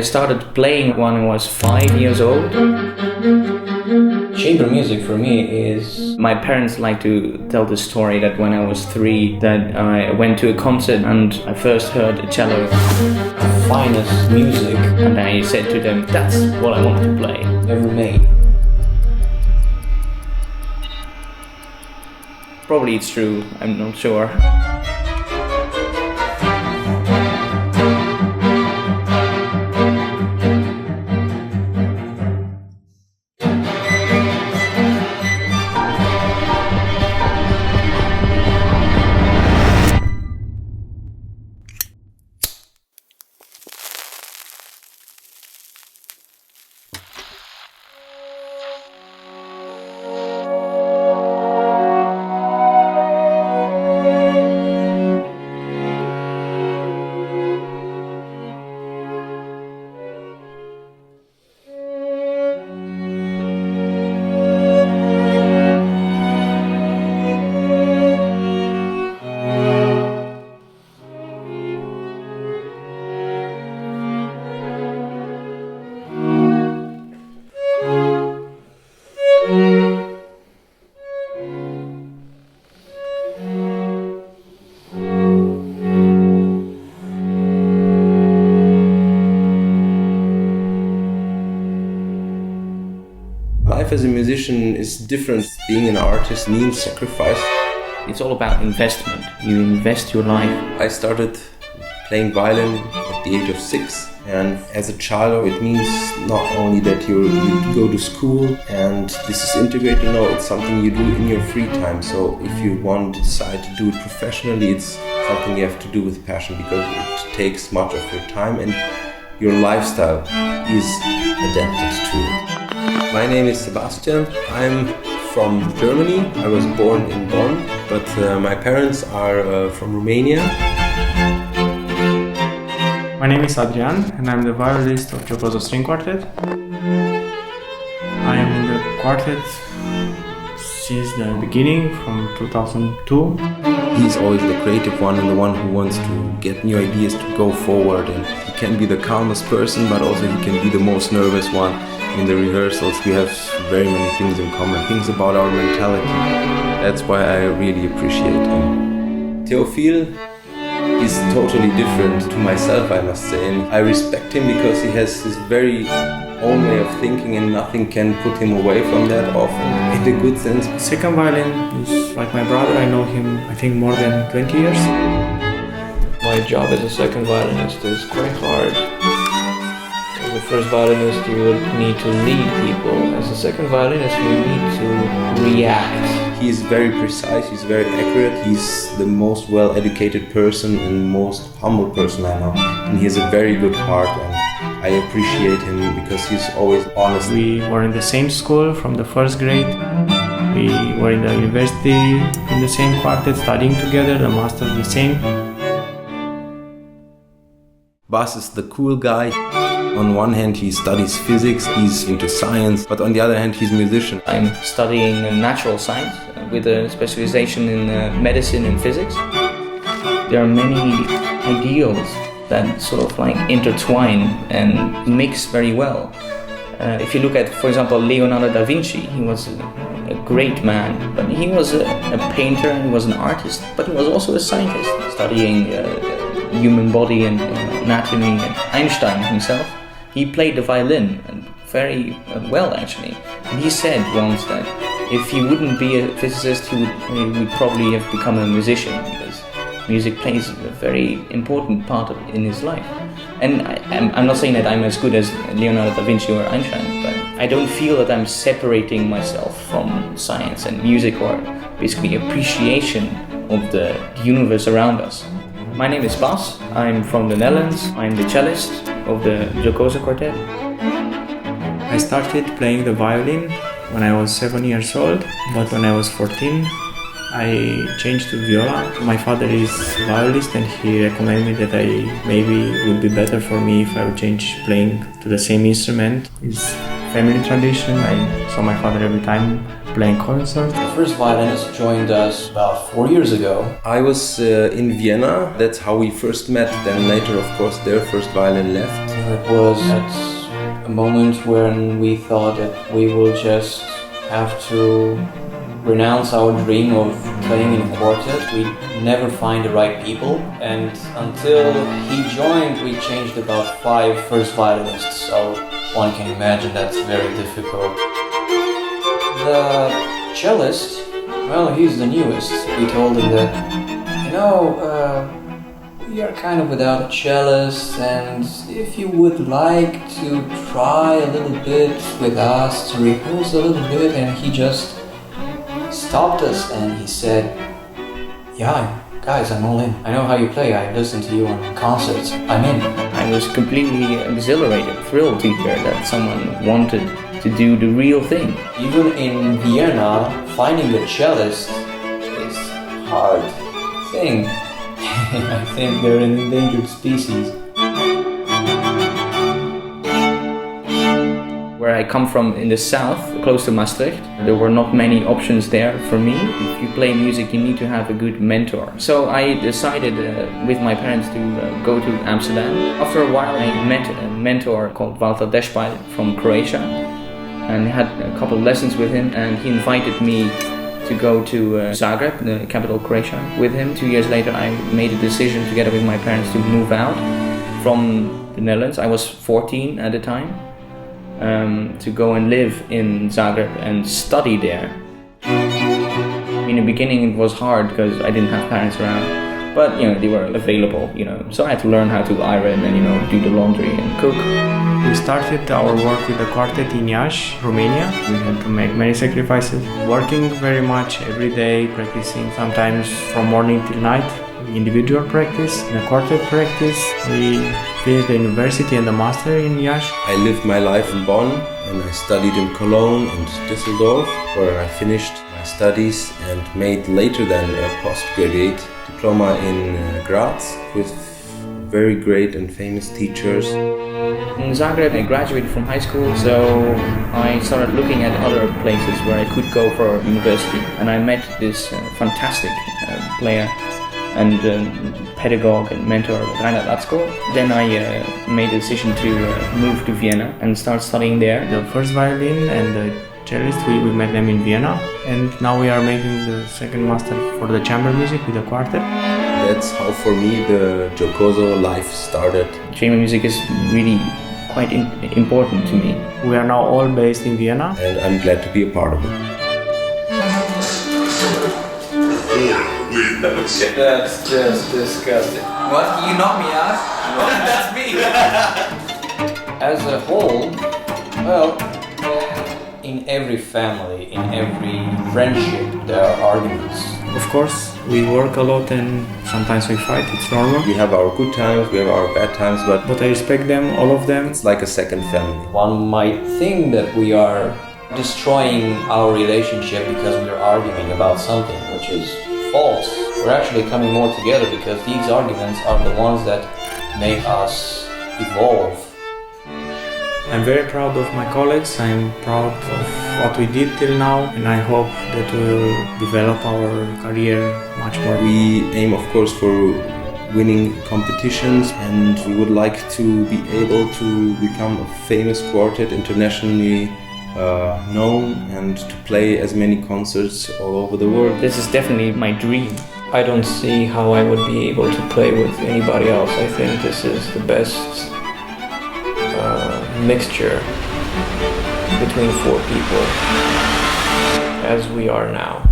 started playing when I was 5 years old. Chamber music for me is... My parents like to tell the story that when I was 3 that I went to a concert and I first heard a cello. The finest music. And I said to them, that's what I want to play. Ever made. Probably it's true, I'm not sure. Life as a musician is different. Being an artist means sacrifice. It's all about investment. You invest your life. I started playing violin at the age of 6, and as a child it means not only that you go to school and this is integrated, no, it's something you do in your free time. So if you want to decide to do it professionally, it's something you have to do with passion, because it takes much of your time and your lifestyle is adapted to it. My name is Sebastian. I'm from Germany. I was born in Bonn, but my parents are from Romania. My name is Adrian and I'm the violist of Giocoso String Quartet. I am in the quartet since the beginning, from 2002. He's always the creative one and the one who wants to get new ideas to go forward, and he can be the calmest person, but also he can be the most nervous one. In the rehearsals we have very many things in common, things about our mentality. That's why I really appreciate him. Theophile is totally different to myself, I must say, and I respect him because he has his very own way of thinking and nothing can put him away from that, often in a good sense. Second violin is like my brother. I know him, I think, more than 20 years. My job as a second violinist is quite hard. As a first violinist you would need to lead people. As a second violinist you need to react. He is very precise, he's very accurate, he's the most well-educated person and most humble person I know. And he has a very good heart, and I appreciate him because he's always honest. We were in the same school from the first grade. We were in the university in the same quartet, studying together, the master the same. Bas is the cool guy. On one hand he studies physics, he's into science, but on the other hand he's a musician. I'm studying natural science with a specialization in medicine and physics. There are many ideals that sort of like intertwine and mix very well. If you look at, for example, Leonardo da Vinci, he was a great man, but he was a painter, he was an artist, but he was also a scientist, studying human body and anatomy. And Einstein himself, he played the violin very well, actually. And he said once that if he wouldn't be a physicist, he would probably have become a musician, because music plays a very important part in his life. And I'm not saying that I'm as good as Leonardo da Vinci or Einstein, but I don't feel that I'm separating myself from science and music, or basically appreciation of the universe around us. My name is Bas, I'm from the Netherlands, I'm the cellist of the Giocoso Quartet. I started playing the violin when I was 7 years old, but when I was 14 I changed to viola. My father is a violist and he recommended me that maybe it would be better for me if I would change playing to the same instrument. It's family tradition. I saw my father every time playing concerts. The first violinist joined us about 4 years ago. I was in Vienna, that's how we first met. Then later, of course, their first violin left. It was at a moment when we thought that we will just have to renounce our dream of playing in a quartet. We never find the right people, and until he joined we changed about 5 first violinists, so one can imagine that's very difficult. The cellist, well, he's the newest. We told him that, we are kind of without a cellist, and if you would like to try a little bit with us to rehearse a little bit, and he just stopped us and he said, "Yeah, guys, I'm all in. I know how you play. I listen to you on concerts. I'm in." I was completely exhilarated, thrilled to hear that someone wanted to do the real thing. Even in Vienna, finding a cellist is a hard thing. I think they're an endangered species. Where I come from in the south, close to Maastricht, there were not many options there for me. If you play music, you need to have a good mentor. So I decided with my parents to go to Amsterdam. After a while, I met a mentor called Walter Despal from Croatia and had a couple of lessons with him, and he invited me to go to Zagreb, the capital of Croatia, with him. 2 years later, I made a decision together with my parents to move out from the Netherlands. I was 14 at the time. To go and live in Zagreb and study there. In the beginning it was hard because I didn't have parents around, but they were available, so I had to learn how to iron and do the laundry and cook. We started our work with the quartet in Iași, Romania. We had to make many sacrifices, working very much every day, practicing sometimes from morning till night. Individual practice, in a quartet practice. We finished the university and the master in Iași. I lived my life in Bonn and I studied in Cologne and Düsseldorf, where I finished my studies and made later than a postgraduate diploma in Graz with very great and famous teachers. In Zagreb I graduated from high school, so I started looking at other places where I could go for university, and I met this fantastic player and pedagogue and mentor, Reinhard Latzko. Then I made a decision to move to Vienna and start studying there. The first violin and the cellist, we met them in Vienna, and now we are making the second master for the chamber music with the quartet. That's how for me the Giocoso life started. Chamber music is really quite important to me. We are now all based in Vienna, and I'm glad to be a part of it. That's just disgusting. What? You knock me out? That's me! As a whole, well, in every family, in every friendship, there are arguments. of course. We work a lot and sometimes we fight, it's normal. We have our good times, we have our bad times, But I respect them, all of them. it's like a second family. One might think that we are destroying our relationship because we are arguing about something, which is false. We're actually coming more together because these arguments are the ones that make us evolve. I'm very proud of my colleagues, I'm proud of what we did till now, and I hope that we will develop our career much more. We aim, of course, for winning competitions, and we would like to be able to become a famous quartet, internationally known, and to play as many concerts all over the world. This is definitely my dream. I don't see how I would be able to play with anybody else. I think this is the best mixture between four people as we are now.